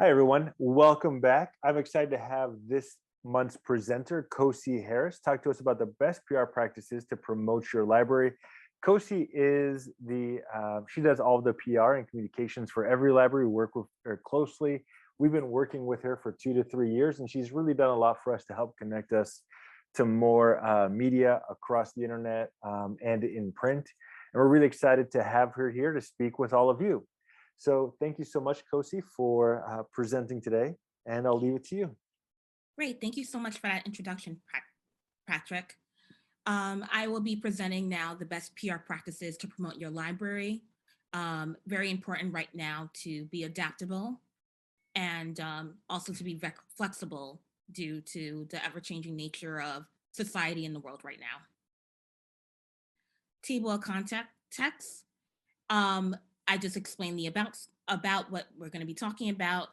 Hi, everyone. Welcome back. I'm excited to have this month's presenter, Kosi Harris, talk to us about the best PR practices to promote your library. Kosi is she does all the PR and communications for every library. We work with her closely. We've been working with her for 2 to 3 years, and she's really done a lot for us to help connect us to more media across the internet and in print. And we're really excited to have her here to speak with all of you. So thank you so much, Kosi, for presenting today, and I'll leave it to you. Great. Thank you so much for that introduction, Patrick. I will be presenting now the best PR practices to promote your library. Very important right now to be adaptable and also to be flexible due to the ever-changing nature of society in the world right now. Table of context. I just explained the about what we're going to be talking about.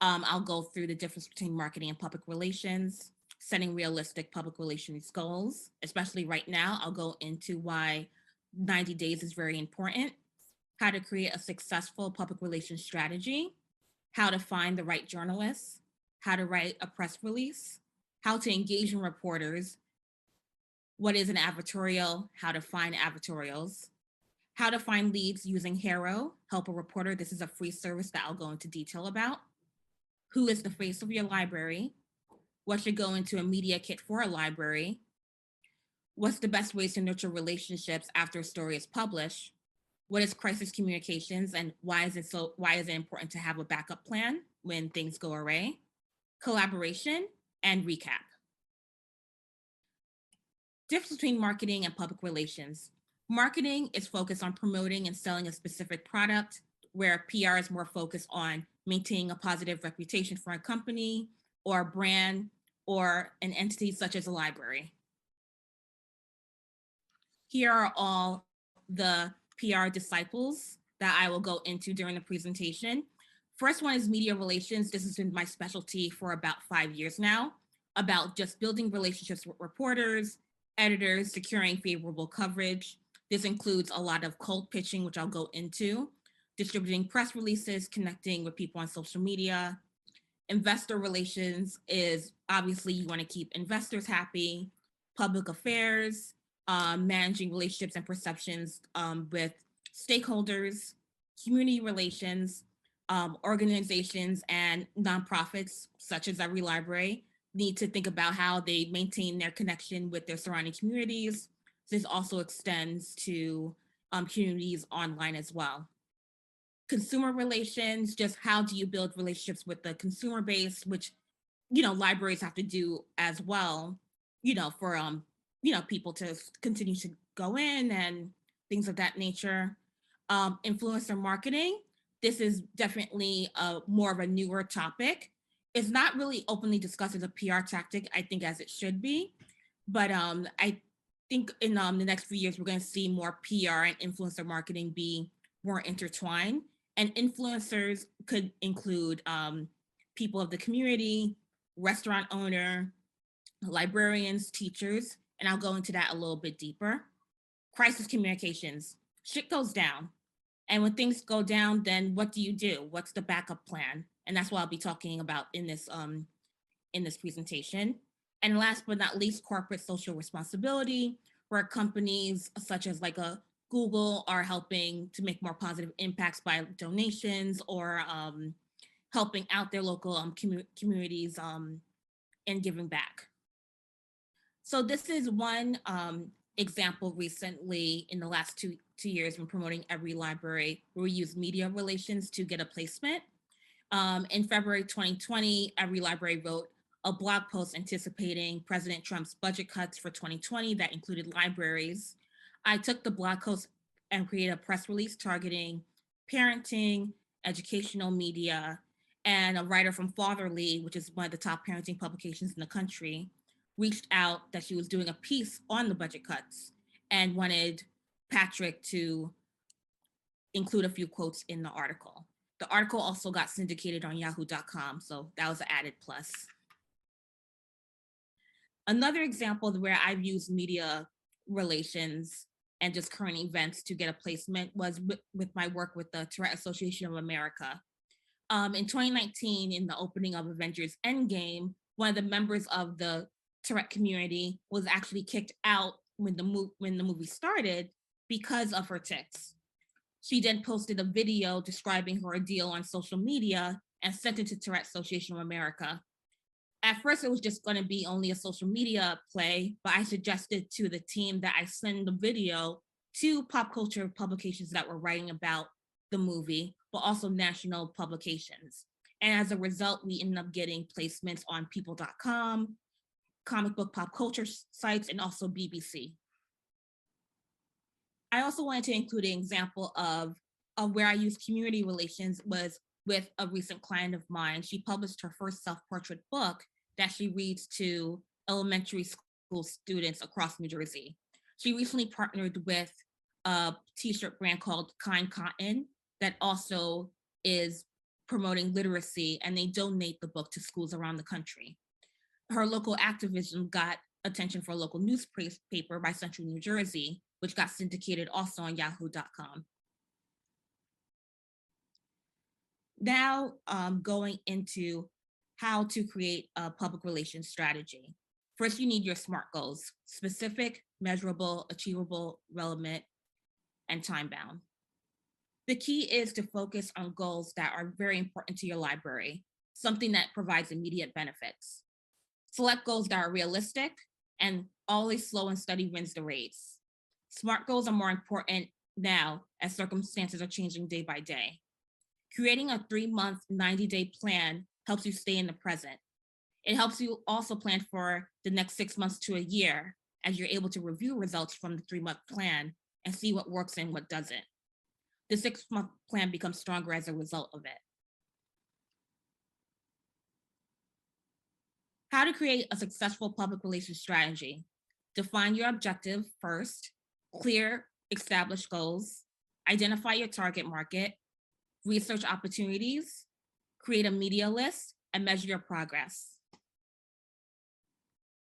I'll go through the difference between marketing and public relations, setting realistic public relations goals, especially right now. I'll go into why 90 days is very important, how to create a successful public relations strategy, how to find the right journalists, how to write a press release, how to engage in reporters, what is an advertorial, how to find advertorials, how to find leads using HARO, Help a Reporter. This is a free service that I'll go into detail about. Who is the face of your library? What should go into a media kit for a library? What's the best ways to nurture relationships after a story is published? What is crisis communications and why is it important to have a backup plan when things go awry? Collaboration and recap. Difference between marketing and public relations. Marketing is focused on promoting and selling a specific product, where PR is more focused on maintaining a positive reputation for a company or a brand or an entity such as a library. Here are all the PR disciples that I will go into during the presentation. First one is media relations. This has been my specialty for about 5 years now, about just building relationships with reporters, editors, securing favorable coverage. This includes a lot of cold pitching, which I'll go into, distributing press releases, connecting with people on social media. Investor relations is obviously you want to keep investors happy. Public affairs, managing relationships and perceptions with stakeholders. Community relations, organizations and nonprofits, such as every library, need to think about how they maintain their connection with their surrounding communities. This also extends to communities online as well. Consumer relations, just how do you build relationships with the consumer base, which libraries have to do as well, for people to continue to go in and things of that nature. Influencer marketing, this is definitely more of a newer topic. It's not really openly discussed as a PR tactic, I think, as it should be. But I think in the next few years, we're going to see more PR and influencer marketing be more intertwined. And influencers could include people of the community, restaurant owner, librarians, teachers, and I'll go into that a little bit deeper. Crisis communications, shit goes down. And when things go down, then what do you do? What's the backup plan? And that's what I'll be talking about in this presentation. And last but not least, corporate social responsibility, where companies such as like a Google are helping to make more positive impacts by donations or helping out their local communities and giving back. So this is one example recently in the last two years when promoting every library where we use media relations to get a placement. In February 2020, every library wrote a blog post anticipating President Trump's budget cuts for 2020 that included libraries. I took the blog post and created a press release targeting parenting, educational media, and a writer from Fatherly, which is one of the top parenting publications in the country, reached out that she was doing a piece on the budget cuts and wanted Patrick to include a few quotes in the article. The article also got syndicated on yahoo.com, so that was an added plus. Another example where I've used media relations and just current events to get a placement was with my work with the Tourette Association of America. In 2019, in the opening of Avengers Endgame, one of the members of the Tourette community was actually kicked out when the movie started because of her tics. She then posted a video describing her ordeal on social media and sent it to Tourette Association of America. At first, it was just going to be only a social media play, but I suggested to the team that I send the video to pop culture publications that were writing about the movie, but also national publications. And as a result, we ended up getting placements on people.com, comic book pop culture sites, and also BBC. I also wanted to include an example of where I used community relations was with a recent client of mine. She published her first self-portrait book that she reads to elementary school students across New Jersey. She recently partnered with a t-shirt brand called Kind Cotton that also is promoting literacy, and they donate the book to schools around the country. Her local activism got attention for a local newspaper by Central New Jersey, which got syndicated also on yahoo.com. Now, going into how to create a public relations strategy. First, you need your SMART goals: specific, measurable, achievable, relevant, and time-bound. The key is to focus on goals that are very important to your library, something that provides immediate benefits. Select goals that are realistic, and always slow and steady wins the race. SMART goals are more important now as circumstances are changing day by day. Creating a 3-month, 90-day plan helps you stay in the present. It helps you also plan for the next 6 months to a year, as you're able to review results from the 3-month plan and see what works and what doesn't. The 6-month plan becomes stronger as a result of it. How to create a successful public relations strategy. Define your objective first, clear established goals, identify your target market, research opportunities, create a media list, and measure your progress.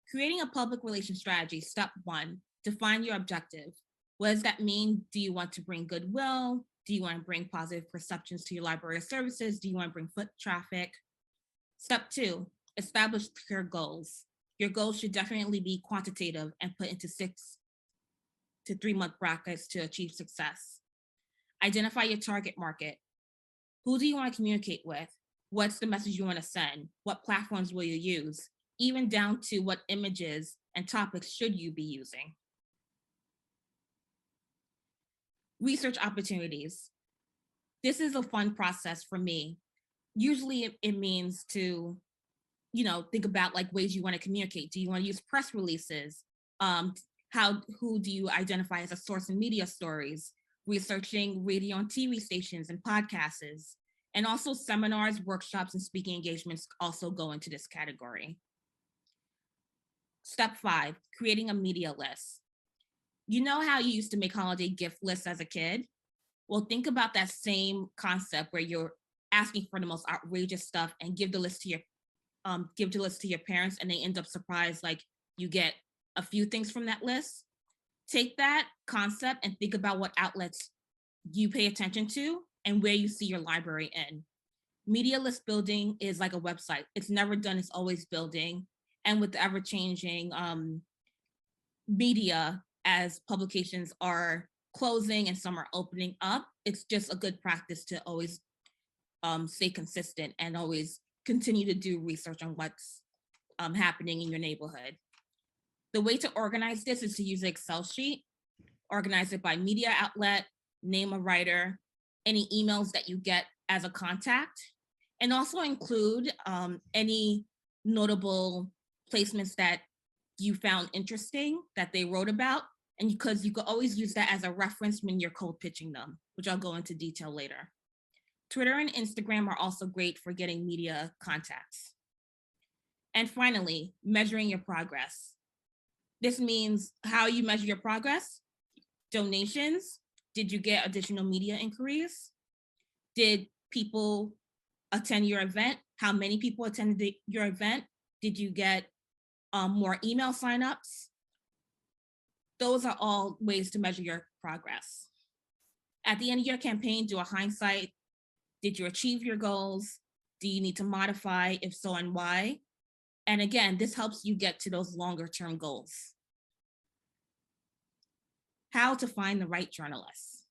Creating a public relations strategy. Step 1, define your objective. What does that mean? Do you want to bring goodwill? Do you want to bring positive perceptions to your library of services? Do you want to bring foot traffic? Step 2, establish clear goals. Your goals should definitely be quantitative and put into 6 to 3-month brackets to achieve success. Identify your target market. Who do you want to communicate with? What's the message you want to send? What platforms will you use? Even down to what images and topics should you be using? Research opportunities. This is a fun process for me. Usually it means to, think about like ways you want to communicate. Do you want to use press releases? Who do you identify as a source in media stories? Researching radio and TV stations and podcasts, and also seminars, workshops, and speaking engagements also go into this category. Step 5, creating a media list. You know how you used to make holiday gift lists as a kid? Well, think about that same concept where you're asking for the most outrageous stuff and give the list to your parents, and they end up surprised, like you get a few things from that list. Take that concept and think about what outlets you pay attention to and where you see your library in. Media list building is like a website. It's never done, it's always building. And with the ever-changing media, as publications are closing and some are opening up, it's just a good practice to always stay consistent and always continue to do research on what's happening in your neighborhood. The way to organize this is to use an Excel sheet, organize it by media outlet, name a writer, any emails that you get as a contact, and also include any notable placements that you found interesting that they wrote about, and because you could always use that as a reference when you're cold pitching them, which I'll go into detail later. Twitter and Instagram are also great for getting media contacts. And finally, measuring your progress. This means how you measure your progress. Donations. Did you get additional media inquiries? Did people attend your event? How many people attended your event? Did you get more email signups? Those are all ways to measure your progress. At the end of your campaign, do a hindsight Did you achieve your goals? Do you need to modify? If so, and why? And again, this helps you get to those longer term goals. How to find the right journalists.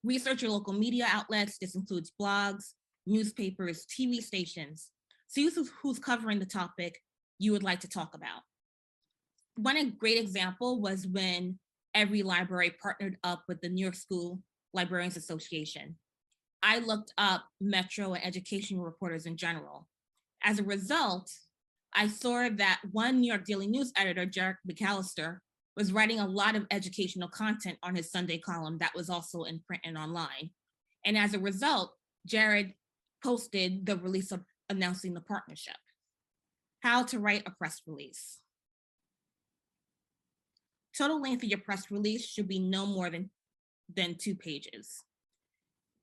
Research your local media outlets. This includes blogs, newspapers, TV stations. See who's covering the topic you would like to talk about. One great example was when every library partnered up with the New York School Librarians Association. I looked up Metro and educational reporters in general. As a result, I saw that one New York Daily News editor, Jarek McAllister, was writing a lot of educational content on his Sunday column that was also in print and online. And as a result, Jared posted the release of announcing the partnership. How to write a press release. Total length of your press release should be no more than 2 pages.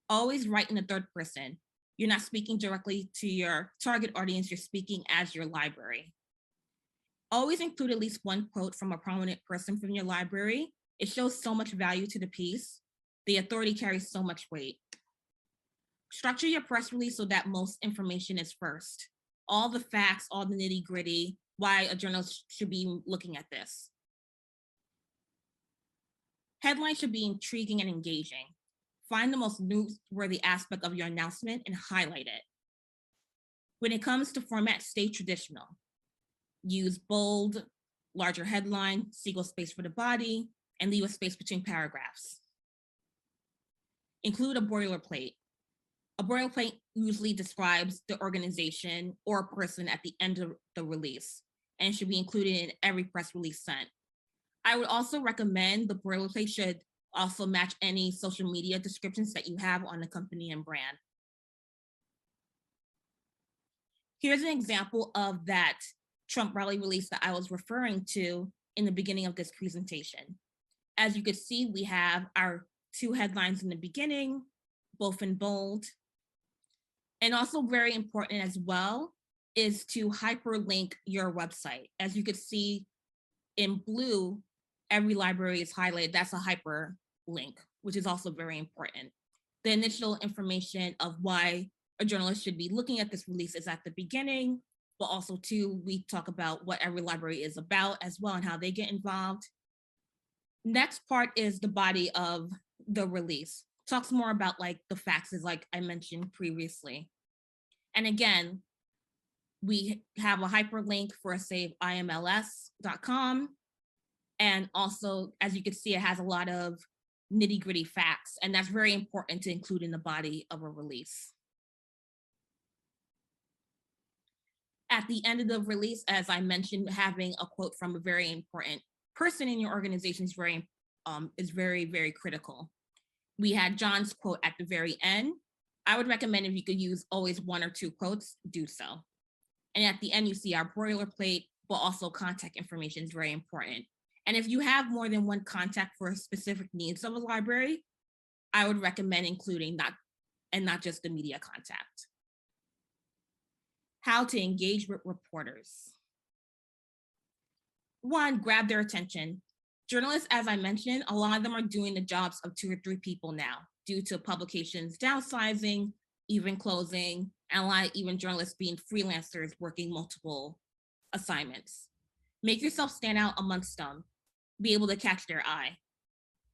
Always write in the third person. You're not speaking directly to your target audience, you're speaking as your library. Always include at least one quote from a prominent person from your library. It shows so much value to the piece. The authority carries so much weight. Structure your press release so that most information is first. All the facts, all the nitty gritty, why a journalist should be looking at this. Headline should be intriguing and engaging. Find the most newsworthy aspect of your announcement and highlight it. When it comes to format, stay traditional. Use bold, larger headline, single space for the body, and leave a space between paragraphs. Include a boilerplate. A boilerplate usually describes the organization or person at the end of the release and should be included in every press release sent. I would also recommend the boilerplate should also match any social media descriptions that you have on the company and brand. Here's an example of that Trump rally release that I was referring to in the beginning of this presentation. As you can see, we have our 2 headlines in the beginning, both in bold. And also very important as well is to hyperlink your website. As you can see in blue, every library is highlighted. That's a hyperlink, which is also very important. The initial information of why a journalist should be looking at this release is at the beginning, but also too, we talk about what every library is about as well and how they get involved. Next part is the body of the release. Talks more about like the facts, as like I mentioned previously. And again, we have a hyperlink for save imls.com. And also, as you can see, it has a lot of nitty gritty facts, and that's very important to include in the body of a release. At the end of the release, as I mentioned, having a quote from a very important person in your organization is very, very critical. We had John's quote at the very end. I would recommend if you could use always 1 or 2 quotes, do so. And at the end, you see our boilerplate, but also contact information is very important. And if you have more than one contact for specific needs of a library, I would recommend including not just the media contact. How to engage with reporters. 1, grab their attention. Journalists, as I mentioned, a lot of them are doing the jobs of 2 or 3 people now due to publications downsizing, even closing, and a lot of even journalists being freelancers working multiple assignments. Make yourself stand out amongst them. Be able to catch their eye.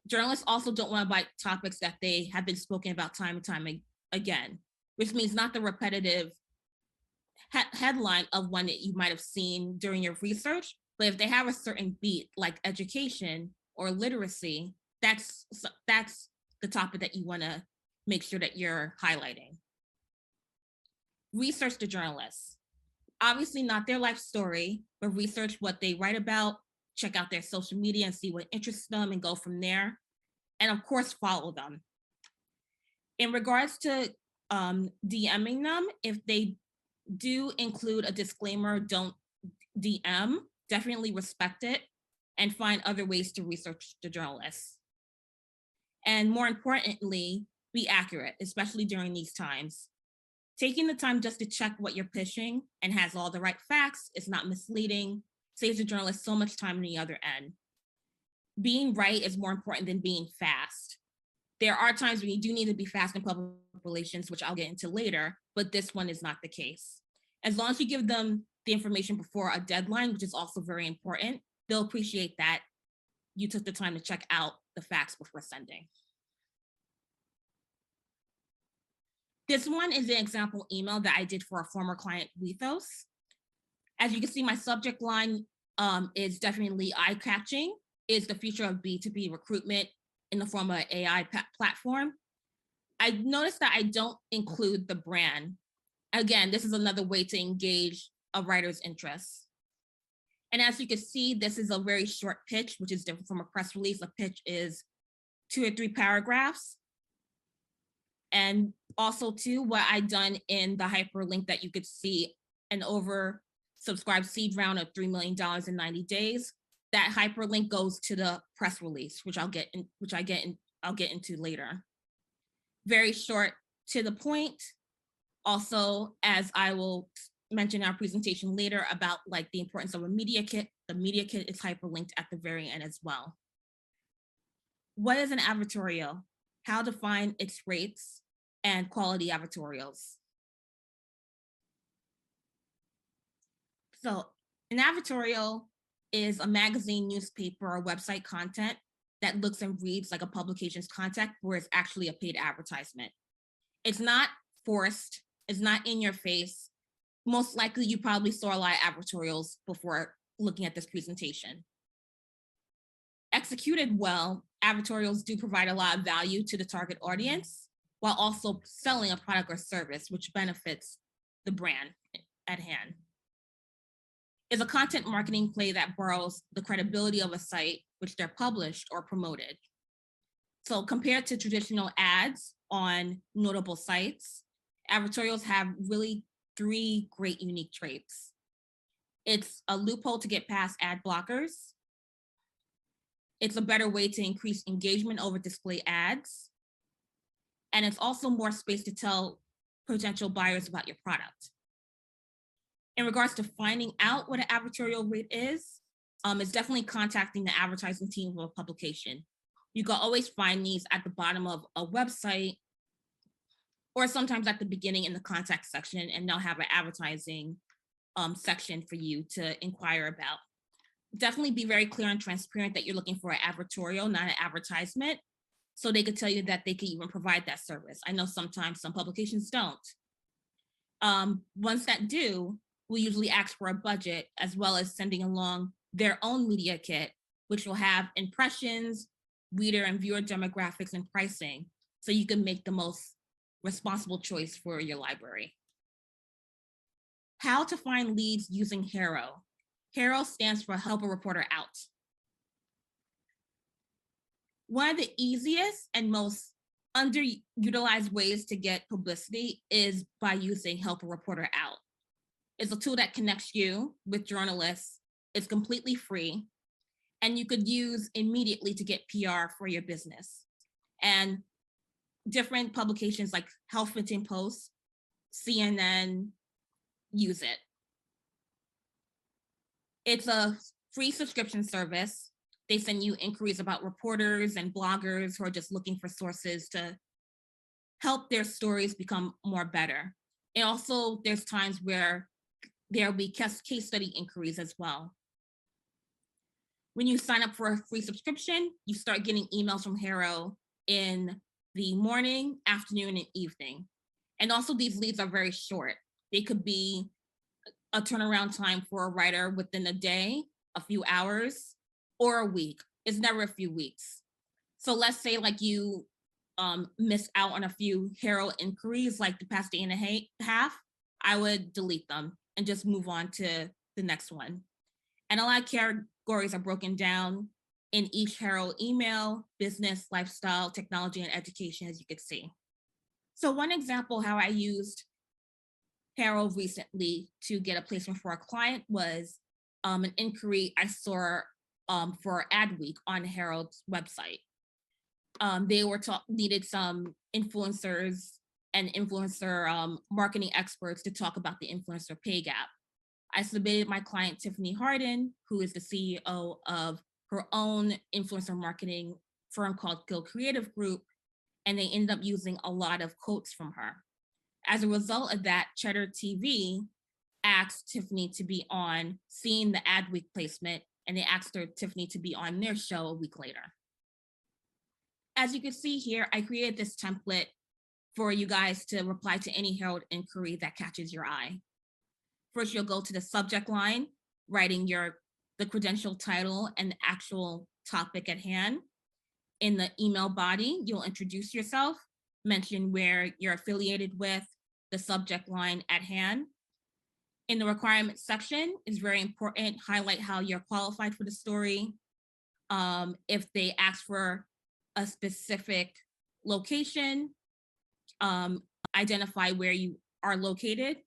Journalists also don't want to bite topics that they have been spoken about time and time again, which means not the repetitive headline of one that you might have seen during your research, but if they have a certain beat like education or literacy, that's the topic that you want to make sure that you're highlighting. Research the journalists. Obviously not their life story, but research what they write about, check out their social media and see what interests them and go from there. And of course, follow them. In regards to DMing them, if they do include a disclaimer, don't DM, definitely respect it and find other ways to research the journalists. And more importantly, be accurate, especially during these times. Taking the time just to check what you're pitching and has all the right facts, it's not misleading, saves the journalist so much time on the other end. Being right is more important than being fast. There are times when you do need to be fast in public relations, which I'll get into later, but this one is not the case. As long as you give them the information before a deadline, which is also very important, they'll appreciate that you took the time to check out the facts before sending. This one is an example email that I did for a former client, Wethos. As you can see, my subject line is definitely eye-catching. Is the future of B2B recruitment in the form of an AI platform. I noticed that I don't include the brand. Again, this is another way to engage a writer's interest. And as you can see, this is a very short pitch, which is different from a press release. A pitch is 2 or 3 paragraphs. And also too, what I done in the hyperlink that you could see, an oversubscribed seed round of $3 million in 90 days. That hyperlink goes to the press release, which I'll get into later. Very short, to the point. Also, as I will mention in our presentation later about like the importance of a media kit, the media kit is hyperlinked at the very end as well. What is an advertorial? How to find its rates and quality advertorials. So an advertorial is a magazine, newspaper, or website content that looks and reads like a publication's content, where it's actually a paid advertisement. It's not forced, it's not in your face. Most likely you probably saw a lot of advertorials before looking at this presentation. Executed well, advertorials do provide a lot of value to the target audience while also selling a product or service, which benefits the brand at hand. Is a content marketing play that borrows the credibility of a site which they're published or promoted. So compared to traditional ads on notable sites, advertorials have really 3 great unique traits. It's a loophole to get past ad blockers. It's a better way to increase engagement over display ads. And it's also more space to tell potential buyers about your product. In regards to finding out what an advertorial rate is, it's definitely contacting the advertising team of a publication. You can always find these at the bottom of a website or sometimes at the beginning in the contact section, and they'll have an advertising section for you to inquire about. Definitely be very clear and transparent that you're looking for an advertorial, not an advertisement, so they could tell you that they can even provide that service. I know sometimes some publications don't. Ones that do, will usually ask for a budget as well as sending along their own media kit, which will have impressions, reader and viewer demographics, and pricing, so you can make the most responsible choice for your library. How to find leads using HARO. HARO stands for Help a Reporter Out. One of the easiest and most underutilized ways to get publicity is by using Help a Reporter Out. It's a tool that connects you with journalists. It's completely free, and you could use immediately to get PR for your business. And different publications like Huffington Post, CNN use it. It's a free subscription service. They send you inquiries about reporters and bloggers who are just looking for sources to help their stories become more better. And also there's times where there'll be case study inquiries as well. When you sign up for a free subscription, you start getting emails from HARO in the morning, afternoon, and evening. And also these leads are very short. They could be a turnaround time for a writer within a day, a few hours, or a week. It's never a few weeks. So let's say like you missed out on a few HARO inquiries like the past day and a half, I would delete them and just move on to the next one. And a lot of categories are broken down in each HARO email: business, lifestyle, technology, and education, as you could see. So one example how I used HARO recently to get a placement for a client was an inquiry I saw for Adweek on HARO's website. They were needed some influencers and influencer marketing experts to talk about the influencer pay gap. I submitted my client, Tiffany Harden, who is the CEO of her own influencer marketing firm called Guild Creative Group. and they ended up using a lot of quotes from her. As a result of that, Cheddar TV asked Tiffany to be on, seeing the Adweek placement, and they asked Tiffany to be on their show a week later. As you can see here, I created this template for you guys to reply to any Herald inquiry that catches your eye. First, you'll go to the subject line, writing the credential title and the actual topic at hand. In the email body, you'll introduce yourself, mention where you're affiliated with, the subject line at hand. In the requirements section, is very important, highlight how you're qualified for the story. If they ask for a specific location, identify where you are located.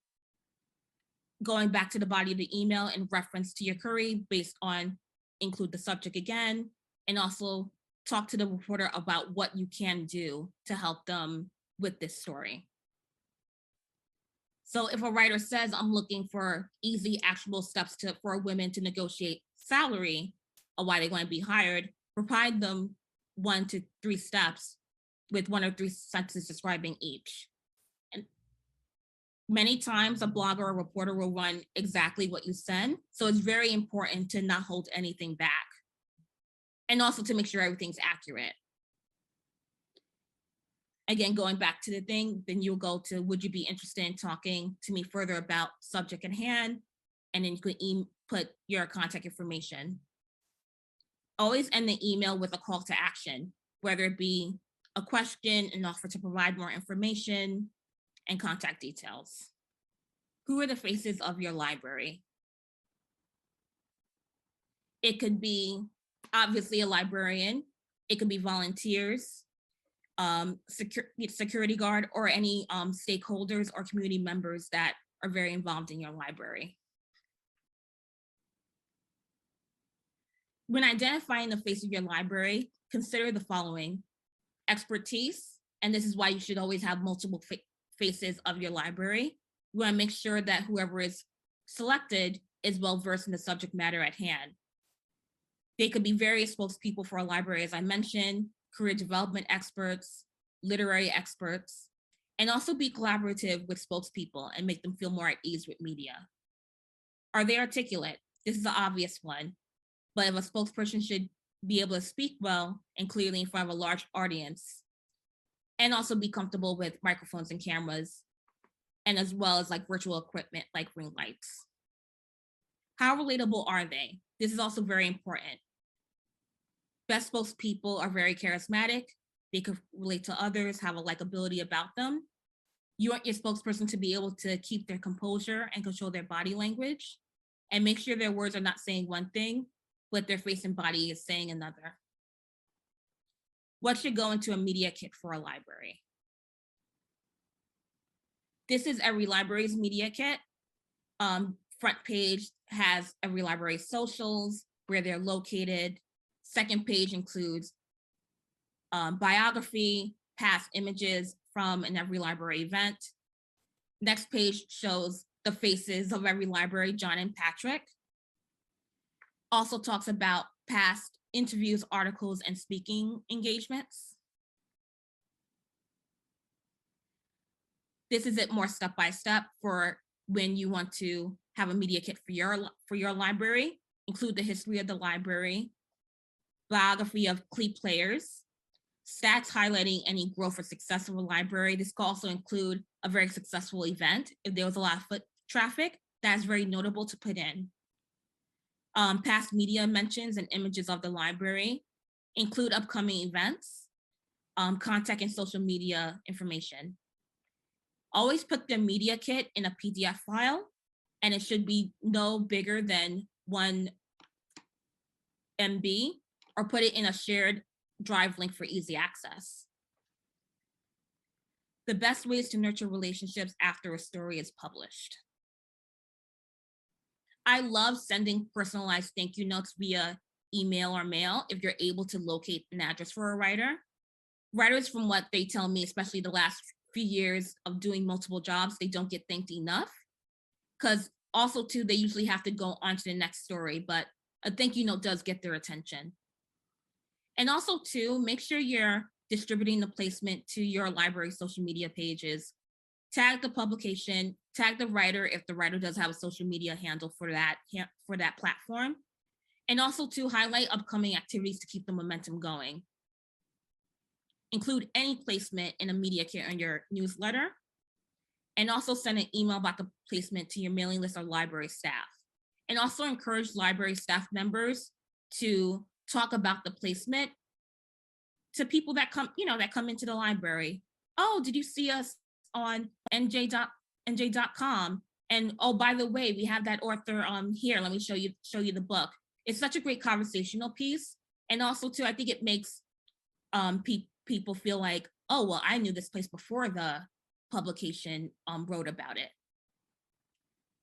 Going back to the body of the email in reference to your query based on, include the subject again, and also talk to the reporter about what you can do to help them with this story. So if a writer says, I'm looking for easy, actionable steps for women to negotiate salary, or why they want to be hired, provide them 1 to 3 steps with 1 or 3 sentences describing each. And many times a blogger or reporter will run exactly what you send. So it's very important to not hold anything back. And also to make sure everything's accurate. Again, going back to the thing, then you'll go to, would you be interested in talking to me further about subject at hand? And then you can put your contact information. Always end the email with a call to action, whether it be a question, an offer to provide more information, and contact details. Who are the faces of your library? It could be obviously a librarian. It could be volunteers, security guard, or any stakeholders or community members that are very involved in your library. When identifying the face of your library, consider the following: expertise, and this is why you should always have multiple faces of your library. You want to make sure that whoever is selected is well versed in the subject matter at hand. They could be various spokespeople for a library, as I mentioned, career development experts, literary experts, and also be collaborative with spokespeople and make them feel more at ease with media. Are they articulate? This is the obvious one, but if a spokesperson should be able to speak well and clearly in front of a large audience, and also be comfortable with microphones and cameras, and as well as like virtual equipment like ring lights. How relatable are they? This is also very important. Best spokespeople are very charismatic. They could relate to others, have a likability about them. You want your spokesperson to be able to keep their composure and control their body language, and make sure their words are not saying one thing, but their face and body is saying another. What should go into a media kit for a library? This is every library's media kit. Front page has every library's socials, where they're located. Second page includes biography, past images from an every library event. Next page shows the faces of every library, John and Patrick. Also talks about past interviews, articles, and speaking engagements. This is it more step-by-step for when you want to have a media kit for your library. Include the history of the library, biography of key players, stats highlighting any growth or success of a library. This could also include a very successful event. If there was a lot of foot traffic, that's very notable to put in. Past media mentions and images of the library, include upcoming events, contact and social media information. Always put the media kit in a PDF file, and it should be no bigger than 1 MB, or put it in a shared drive link for easy access. The best ways to nurture relationships after a story is published. I love sending personalized thank you notes via email or mail if you're able to locate an address for a writer. Writers, from what they tell me, especially the last few years of doing multiple jobs, they don't get thanked enough, because also too, they usually have to go on to the next story, but a thank you note does get their attention. And also too, make sure your distributing the placement to your library social media pages. Tag the publication, tag the writer if the writer does have a social media handle for that platform, and also to highlight upcoming activities to keep the momentum going. Include any placement in a media kit on your newsletter, and also send an email about the placement to your mailing list or library staff. And also encourage library staff members to talk about the placement to people that come into the library. Oh, did you see us on nj.com? And oh, by the way, we have that author here. Let me show you the book. It's such a great conversational piece. And also too, I think it makes people feel like, oh, well, I knew this place before the publication wrote about it.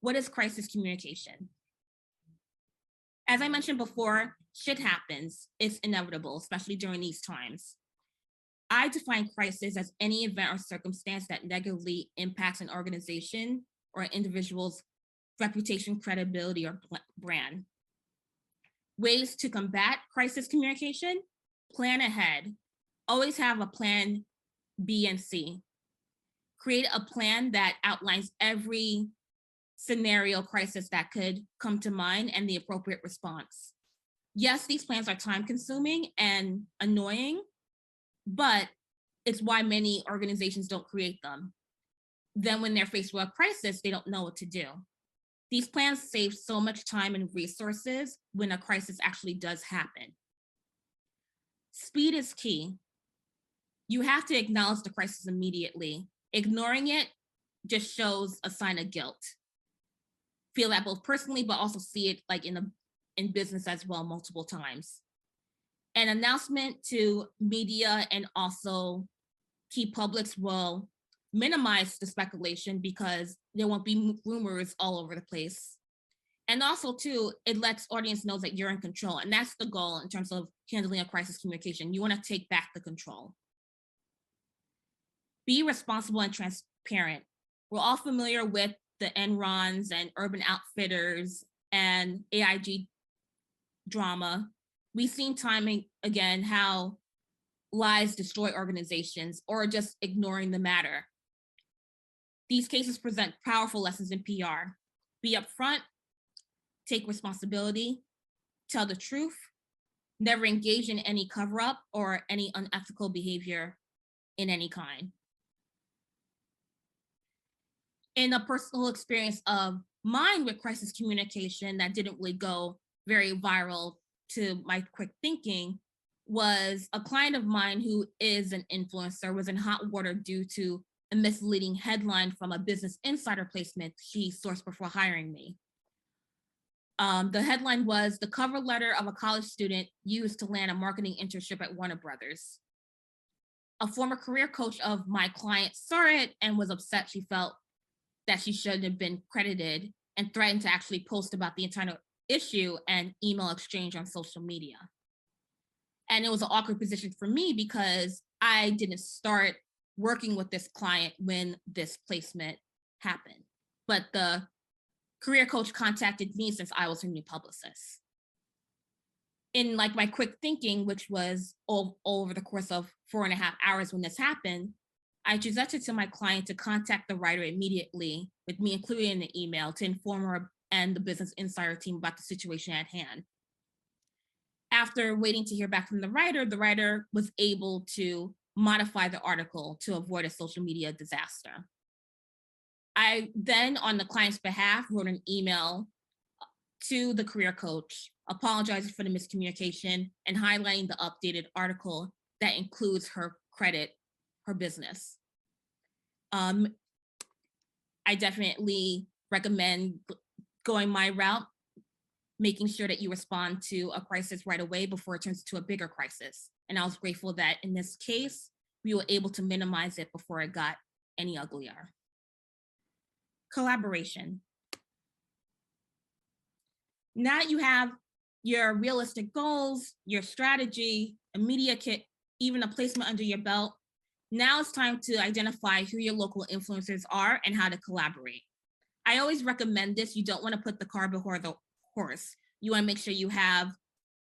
What is crisis communication? As I mentioned before, shit happens. It's inevitable, especially during these times. I define crisis as any event or circumstance that negatively impacts an organization or an individual's reputation, credibility, or brand. Ways to combat crisis communication: plan ahead. Always have a plan B and C. Create a plan that outlines every scenario crisis that could come to mind and the appropriate response. Yes, these plans are time consuming and annoying, but it's why many organizations don't create them. Then when they're faced with a crisis, they don't know what to do. These plans save so much time and resources when a crisis actually does happen. Speed is key. You have to acknowledge the crisis immediately. Ignoring it just shows a sign of guilt. Feel that both personally, but also see it like in business as well multiple times. An announcement to media and also key publics will minimize the speculation because there won't be rumors all over the place. And also too, it lets audience know that you're in control. And that's the goal in terms of handling a crisis communication. You want to take back the control. Be responsible and transparent. We're all familiar with the Enrons and Urban Outfitters and AIG drama. We've seen time and again how lies destroy organizations or just ignoring the matter. These cases present powerful lessons in PR. Be upfront, take responsibility, tell the truth, never engage in any cover-up or any unethical behavior in any kind. In a personal experience of mine with crisis communication that didn't really go very viral to my quick thinking was a client of mine who is an influencer was in hot water due to a misleading headline from a Business Insider placement she sourced before hiring me. The headline was "The cover letter of a college student used to land a marketing internship at Warner Brothers." A former career coach of my client saw it and was upset. She felt that she shouldn't have been credited and threatened to actually post about the entire issue and email exchange on social media. And it was an awkward position for me because I didn't start working with this client when this placement happened, but the career coach contacted me since I was her new publicist. In like my quick thinking, which was all over the course of 4.5 hours when this happened, I suggested to my client to contact the writer immediately, with me included in the email, to inform her and the Business Insider team about the situation at hand. After waiting to hear back from the writer was able to modify the article to avoid a social media disaster. I then, on the client's behalf, wrote an email to the career coach, apologizing for the miscommunication and highlighting the updated article that includes her business. I definitely recommend going my route, making sure that you respond to a crisis right away before it turns to a bigger crisis. And I was grateful that in this case, we were able to minimize it before it got any uglier. Collaboration. Now you have your realistic goals, your strategy, a media kit, even a placement under your belt. Now it's time to identify who your local influencers are and how to collaborate. I always recommend this. You don't want to put the cart before the horse. You want to make sure you have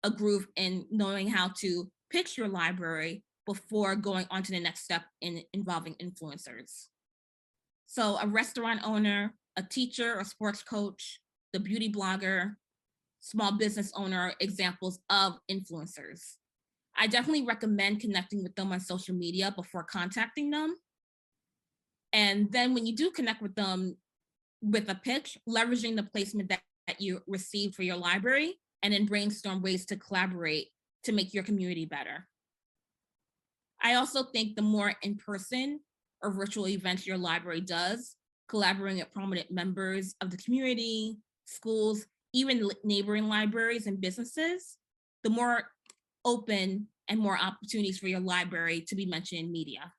a groove in knowing how to pitch your library before going on to the next step in involving influencers. So a restaurant owner, a teacher, a sports coach, the beauty blogger, small business owner are examples of influencers. I definitely recommend connecting with them on social media before contacting them. And then when you do connect with them with a pitch, leveraging the placement that you received for your library, and then brainstorm ways to collaborate to make your community better. I also think the more in-person or virtual events your library does, collaborating with prominent members of the community, schools, even neighboring libraries and businesses, the more open and more opportunities for your library to be mentioned in media.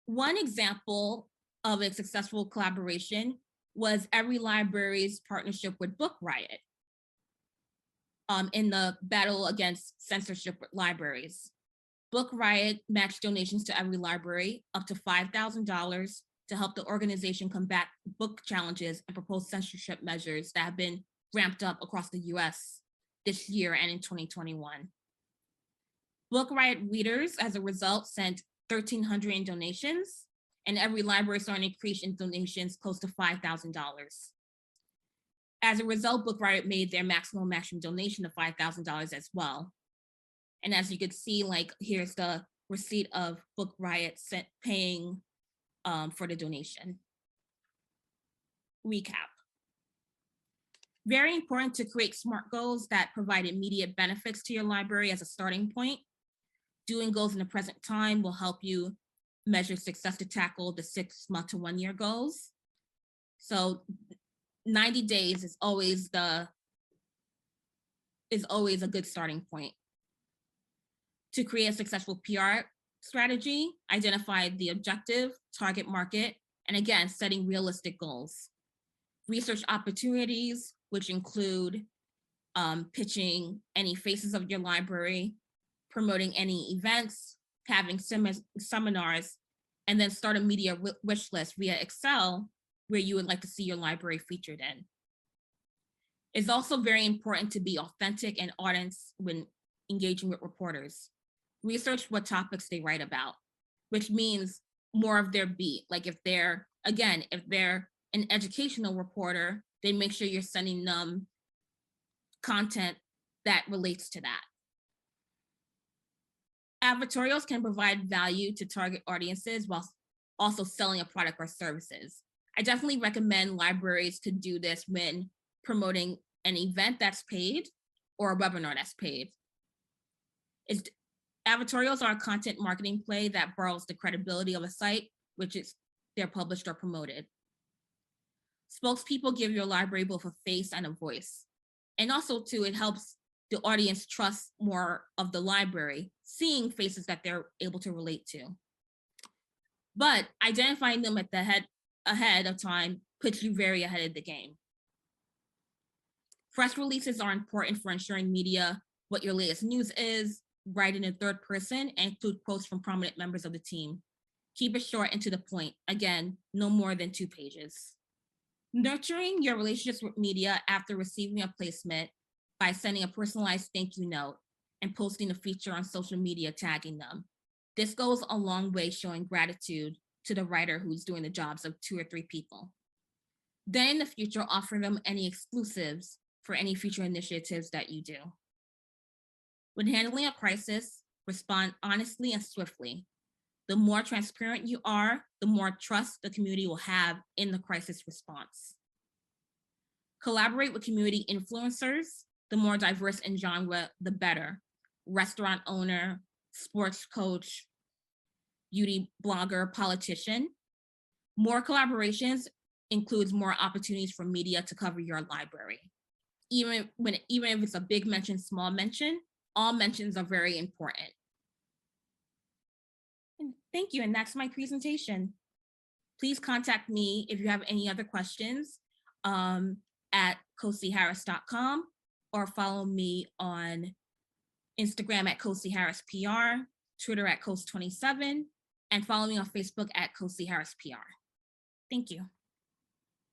One example of a successful collaboration was Every Library's partnership with Book Riot in the battle against censorship with libraries. Book Riot matched donations to Every Library up to $5,000 to help the organization combat book challenges and propose censorship measures that have been ramped up across the US this year and in 2021. Book Riot readers, as a result, sent 1,300 in donations, and Every Library saw an increase in donations close to $5,000. As a result, Book Riot made their maximum donation of $5,000 as well. And as you could see, like, here's the receipt of Book Riot paying for the donation. Recap. Very important to create SMART goals that provide immediate benefits to your library as a starting point. Doing goals in the present time will help you measure success to tackle the 6 month to 1 year goals. So 90 days is always a good starting point. To create a successful PR strategy, identify the objective, target market, and again, setting realistic goals. Research opportunities, which include pitching any faces of your library, promoting any events, having seminars, and then start a media wish list via Excel where you would like to see your library featured in. It's also very important to be authentic and honest when engaging with reporters. Research what topics they write about, which means more of their beat. Like if they're an educational reporter, then make sure you're sending them content that relates to that. Advertorials can provide value to target audiences while also selling a product or services. I definitely recommend libraries could do this when promoting an event that's paid or a webinar that's paid. Advertorials are a content marketing play that borrows the credibility of a site, which is they're published or promoted. Spokespeople give your library both a face and a voice. And also too, it helps the audience trust more of the library, seeing faces that they're able to relate to. But identifying them at the ahead of time puts you very ahead of the game. Press releases are important for ensuring media what your latest news is, write in a third person, and include quotes from prominent members of the team. Keep it short and to the point. Again, no more than 2 pages. Nurturing your relationships with media after receiving a placement by sending a personalized thank you note and posting a feature on social media tagging them. This goes a long way showing gratitude to the writer who's doing the jobs of 2 or 3 people. Then in the future, offer them any exclusives for any future initiatives that you do. When handling a crisis, respond honestly and swiftly. The more transparent you are, the more trust the community will have in the crisis response. Collaborate with community influencers. The more diverse in genre, the better. Restaurant owner, sports coach, beauty blogger, politician. More collaborations includes more opportunities for media to cover your library. Even if it's a big mention, small mention, all mentions are very important. And thank you, and that's my presentation. Please contact me if you have any other questions at kosiharris.com or follow me on Instagram at kosiharrispr, Twitter at kos27, and follow me on Facebook at kosiharrispr. Thank you.